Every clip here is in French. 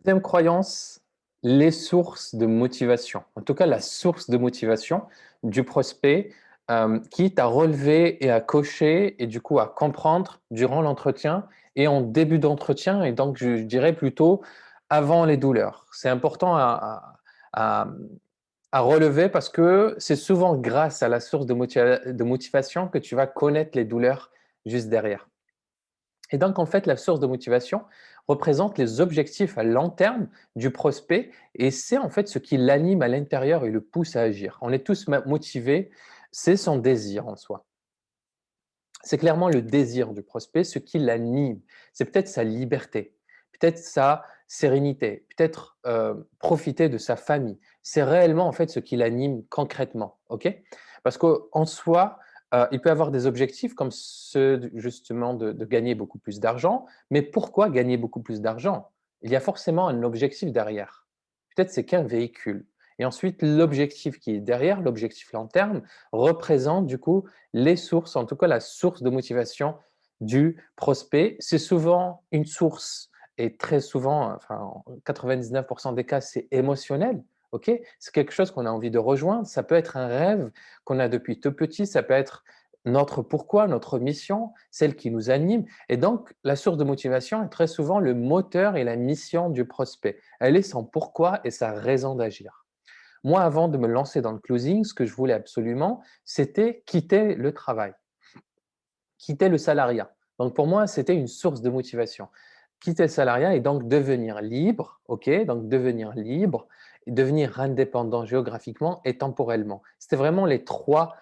Deuxième croyance, les sources de motivation. En tout cas, la source de motivation du prospect, quitte à relever et à cocher et du coup à comprendre durant l'entretien et en début d'entretien et donc je dirais plutôt avant les douleurs. C'est important à à relever parce que c'est souvent grâce à la source de motivation que tu vas connaître les douleurs juste derrière. Et donc, en fait, la source de motivation représente les objectifs à long terme du prospect et c'est en fait ce qui l'anime à l'intérieur et le pousse à agir. On est tous motivés, c'est son désir en soi. C'est clairement le désir du prospect, ce qui l'anime. C'est peut-être sa liberté, peut-être sa sérénité, peut-être profiter de sa famille. C'est réellement en fait ce qui l'anime concrètement, ok? Parce qu'en soi, il peut avoir des objectifs comme ceux justement de gagner beaucoup plus d'argent. Mais pourquoi gagner beaucoup plus d'argent? Il y a forcément un objectif derrière. Peut-être c'est qu'un véhicule. Et ensuite, l'objectif qui est derrière, l'objectif long terme, représente du coup les sources, en tout cas la source de motivation du prospect. C'est souvent une source et très souvent, enfin en 99% des cas, c'est émotionnel. Ok, c'est quelque chose qu'on a envie de rejoindre. Ça peut être un rêve qu'on a depuis tout petit. Ça peut être notre pourquoi, notre mission, celle qui nous anime. Et donc, la source de motivation est très souvent le moteur et la mission du prospect. Elle est son pourquoi et sa raison d'agir. Moi, avant de me lancer dans le closing, ce que je voulais absolument, c'était quitter le travail, quitter le salariat. Donc, pour moi, c'était une source de motivation. Quitter le salariat et donc devenir libre, ok? Donc, devenir libre, et devenir indépendant géographiquement et temporellement. C'était vraiment les trois,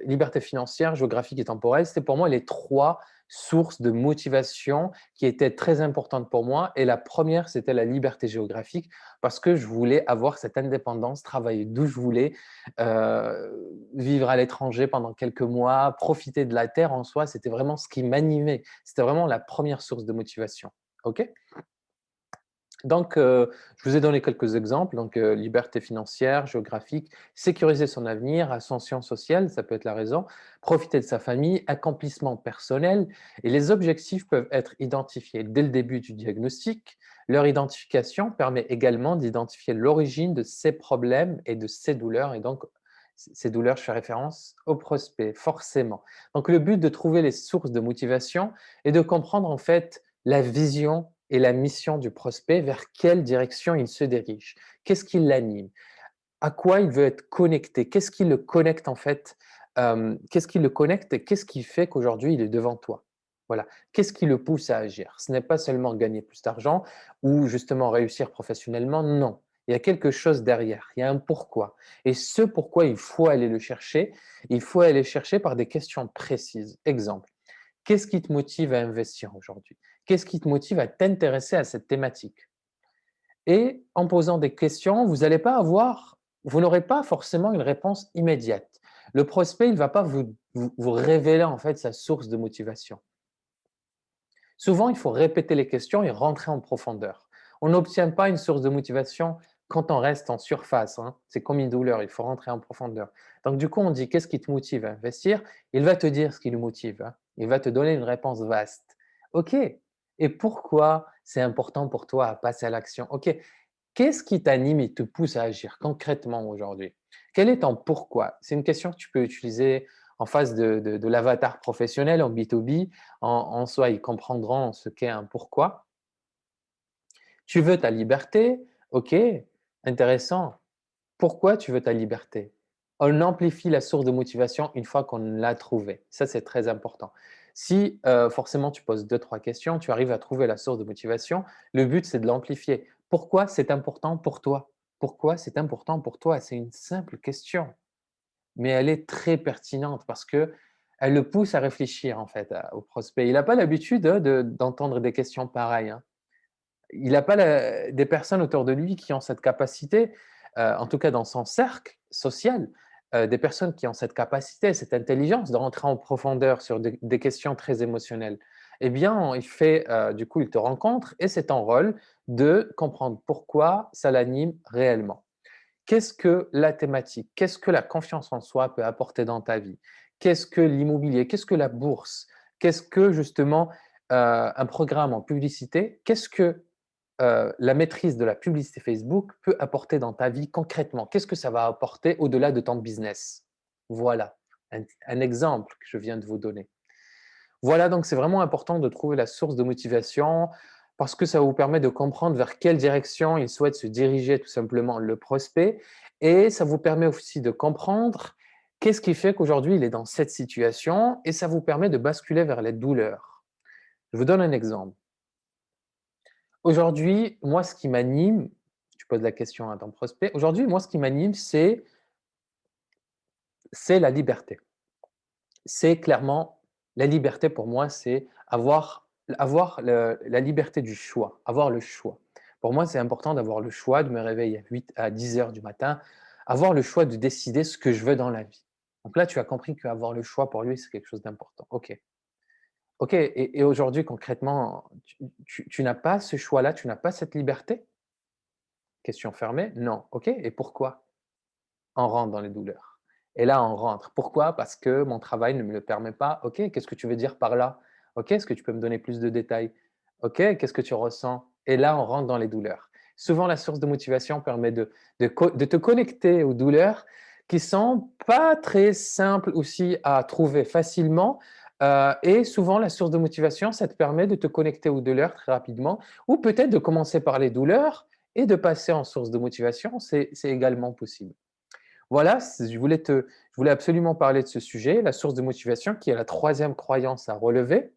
liberté financière, géographique et temporelle, c'était pour moi les trois sources de motivation qui étaient très importantes pour moi. Et la première, c'était la liberté géographique parce que je voulais avoir cette indépendance, travailler d'où je voulais, vivre à l'étranger pendant quelques mois, profiter de la terre en soi, c'était vraiment ce qui m'animait. C'était vraiment la première source de motivation. OK? Donc, je vous ai donné quelques exemples. Donc, liberté financière, géographique, sécuriser son avenir, ascension sociale, ça peut être la raison, profiter de sa famille, accomplissement personnel. Et les objectifs peuvent être identifiés dès le début du diagnostic. Leur identification permet également d'identifier l'origine de ces problèmes et de ces douleurs. Et donc, ces douleurs, je fais référence au prospect, forcément. Donc, le but de trouver les sources de motivation est de comprendre en fait la vision et la mission du prospect, vers quelle direction il se dirige. Qu'est-ce qui l'anime? À quoi il veut être connecté? Qu'est-ce qui le connecte en fait? Qu'est-ce qui le connecte et qu'est-ce qui fait qu'aujourd'hui il est devant toi? Voilà. Qu'est-ce qui le pousse à agir? Ce n'est pas seulement gagner plus d'argent ou justement réussir professionnellement, non. Il y a quelque chose derrière, il y a un pourquoi. Et ce pourquoi, il faut aller le chercher. Il faut aller chercher par des questions précises. Exemple, qu'est-ce qui te motive à investir aujourd'hui? Qu'est-ce qui te motive à t'intéresser à cette thématique? Et en posant des questions, vous n'aurez pas forcément une réponse immédiate. Le prospect, il ne va pas vous révéler en fait sa source de motivation. Souvent, il faut répéter les questions et rentrer en profondeur. On n'obtient pas une source de motivation quand on reste en surface, hein. C'est comme une douleur, il faut rentrer en profondeur. Donc, du coup, on dit qu'est-ce qui te motive à investir? Il va te dire ce qui le motive, hein. Il va te donner une réponse vaste. OK. Et pourquoi c'est important pour toi à passer à l'action? OK. Qu'est-ce qui t'anime et te pousse à agir concrètement aujourd'hui? Quel est ton pourquoi? C'est une question que tu peux utiliser en face de l'avatar professionnel en B2B. En soi, ils comprendront ce qu'est un pourquoi. Tu veux ta liberté? OK, intéressant. Pourquoi tu veux ta liberté? On amplifie la source de motivation une fois qu'on l'a trouvée. Ça, c'est très important. Si forcément tu poses deux, trois questions, tu arrives à trouver la source de motivation, le but, c'est de l'amplifier. Pourquoi c'est important pour toi? Pourquoi c'est important pour toi? C'est une simple question, mais elle est très pertinente parce que elle le pousse à réfléchir en fait au prospect. Il n'a pas l'habitude d'entendre des questions pareilles, hein. Il n'a pas des personnes autour de lui qui ont cette capacité, en tout cas dans son cercle social, des personnes qui ont cette capacité, cette intelligence de rentrer en profondeur sur des questions très émotionnelles. Eh bien, du coup, il te rencontre et c'est ton rôle de comprendre pourquoi ça l'anime réellement. Qu'est-ce que la thématique? Qu'est-ce que la confiance en soi peut apporter dans ta vie? Qu'est-ce que l'immobilier? Qu'est-ce que la bourse? Qu'est-ce que justement un programme en publicité? Qu'est-ce que la maîtrise de la publicité Facebook peut apporter dans ta vie concrètement? Qu'est-ce que ça va apporter au-delà de ton business? Voilà, un exemple que je viens de vous donner. Voilà, donc c'est vraiment important de trouver la source de motivation parce que ça vous permet de comprendre vers quelle direction il souhaite se diriger tout simplement le prospect et ça vous permet aussi de comprendre qu'est-ce qui fait qu'aujourd'hui il est dans cette situation et ça vous permet de basculer vers les douleurs. Je vous donne un exemple. Aujourd'hui, moi, ce qui m'anime, tu poses la question à ton prospect, aujourd'hui, moi, ce qui m'anime, c'est la liberté. C'est clairement la liberté pour moi, c'est avoir la liberté du choix, avoir le choix. Pour moi, c'est important d'avoir le choix de me réveiller à 10 heures du matin, avoir le choix de décider ce que je veux dans la vie. Donc là, tu as compris qu'avoir le choix pour lui, c'est quelque chose d'important. OK. OK, et aujourd'hui, concrètement, tu n'as pas ce choix-là, tu n'as pas cette liberté? Question fermée, non. OK, et pourquoi? On rentre dans les douleurs. Et là, on rentre. Pourquoi? Parce que mon travail ne me le permet pas. OK, qu'est-ce que tu veux dire par là? OK, est-ce que tu peux me donner plus de détails? OK, qu'est-ce que tu ressens? Et là, on rentre dans les douleurs. Souvent, la source de motivation permet de te connecter aux douleurs qui sont pas très simples aussi à trouver facilement. Et souvent, la source de motivation, ça te permet de te connecter aux douleurs très rapidement, ou peut-être de commencer par les douleurs et de passer en source de motivation, c'est également possible. Voilà, je voulais absolument parler de ce sujet, la source de motivation, qui est la troisième croyance à relever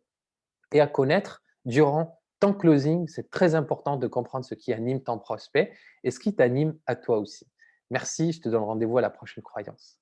et à connaître durant ton closing. C'est très important de comprendre ce qui anime ton prospect et ce qui t'anime à toi aussi. Merci, je te donne rendez-vous à la prochaine croyance.